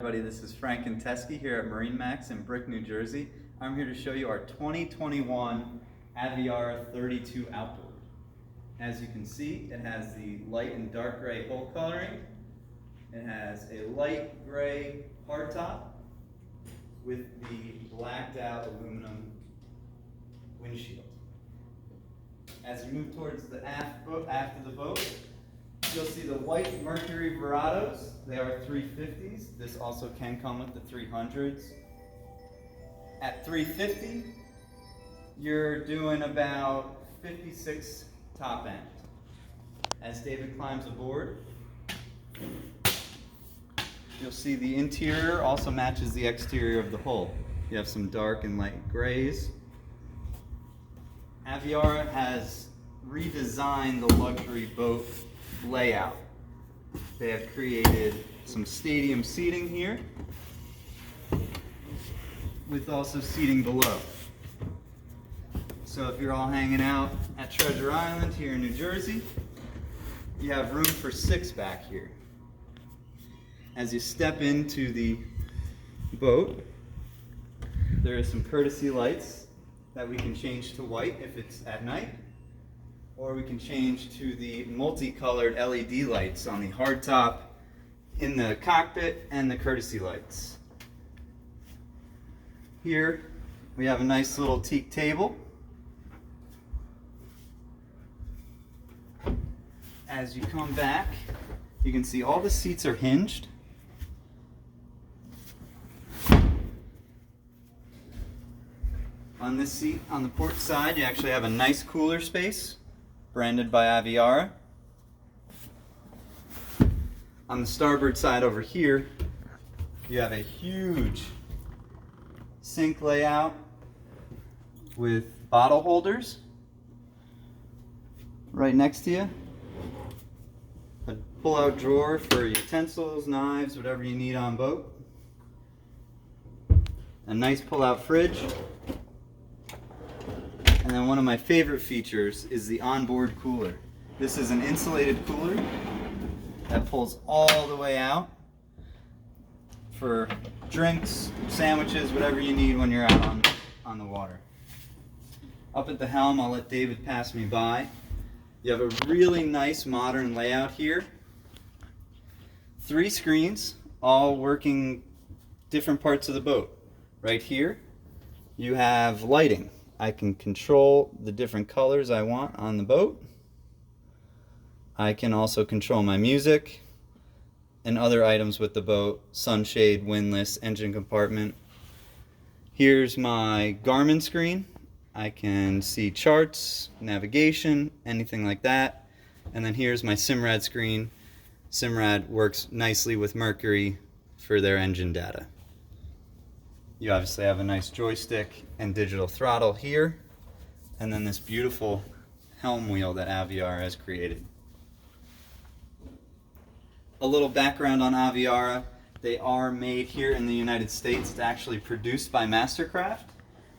Everybody, this is Frank and Teskey here at MarineMax in Brick, New Jersey. I'm here to show you our 2021 Aviara 32 Outboard. As you can see, it has the light and dark gray hull coloring. It has a light gray hardtop with the blacked out aluminum windshield. As you move towards the aft of the boat, you'll see the white Mercury Verados. They are 350s. This also can come with the 300s. At 350, you're doing about 56 top end. As David climbs aboard, you'll see the interior also matches the exterior of the hull. You have some dark and light grays. Aviara has redesigned the luxury boat layout. They have created some stadium seating here with also seating below. So if you're all hanging out at Treasure Island here in New Jersey, you have room for 6 back here. As you step into the boat, there are some courtesy lights that we can change to white if it's at night, or we can change to the multicolored LED lights on the hardtop, in the cockpit, and the courtesy lights. Here we have a nice little teak table. As you come back, you can see all the seats are hinged. On this seat on the port side, you actually have a nice cooler space, branded by Aviara. On the starboard side over here, you have a huge sink layout with bottle holders right next to you. A pull-out drawer for utensils, knives, whatever you need on boat. A nice pull-out fridge. And then one of my favorite features is the onboard cooler. This is an insulated cooler that pulls all the way out for drinks, sandwiches, whatever you need when you're out on the water. Up at the helm, I'll let David pass me by. You have a really nice modern layout here. 3 screens, all working different parts of the boat. Right here, you have lighting. I can control the different colors I want on the boat. I can also control my music and other items with the boat, sunshade, windlass, engine compartment. Here's my Garmin screen. I can see charts, navigation, anything like that. And then here's my Simrad screen. Simrad works nicely with Mercury for their engine data. You obviously have a nice joystick and digital throttle here, and then this beautiful helm wheel that Aviara has created. A little background on Aviara. They are made here in the United States. It's actually produced by Mastercraft.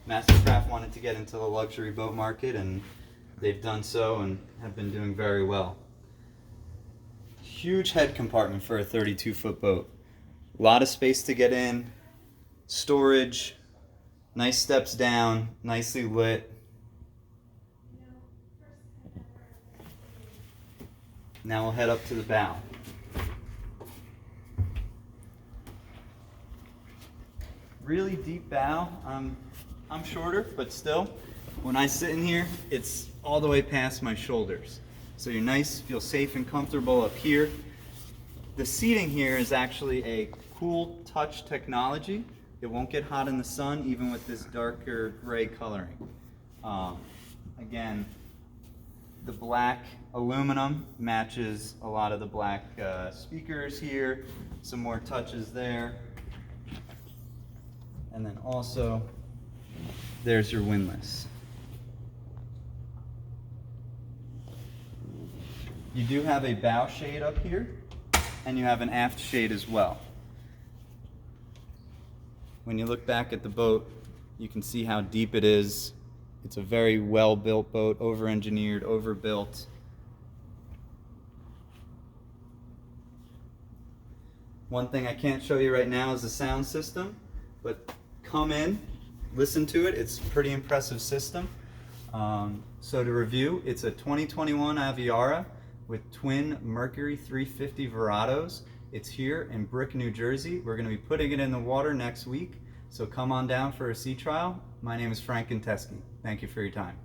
Mastercraft wanted to get into the luxury boat market, and they've done so and have been doing very well. Huge head compartment for a 32-foot boat. A lot of space to get in. Storage, nice steps down, nicely lit. Now we'll head up to the bow. Really deep bow. I'm shorter, but still, when I sit in here, it's all the way past my shoulders. So you're nice, feel safe and comfortable up here. The seating here is actually a cool touch technology. It won't get hot in the sun, even with this darker gray coloring. Again, the black aluminum matches a lot of the black speakers here. Some more touches there. And then also, there's your windlass. You do have a bow shade up here, and you have an aft shade as well. When you look back at the boat, you can see how deep it is. It's a very well-built boat, over-engineered, overbuilt. One thing I can't show you right now is the sound system, but come in, listen to it. It's a pretty impressive system. So to review, it's a 2021 Aviara with twin Mercury 350 Verados. It's here in Brick, New Jersey. We're going to be putting it in the water next week, so come on down for a sea trial. My name is Frank Teskey. Thank you for your time.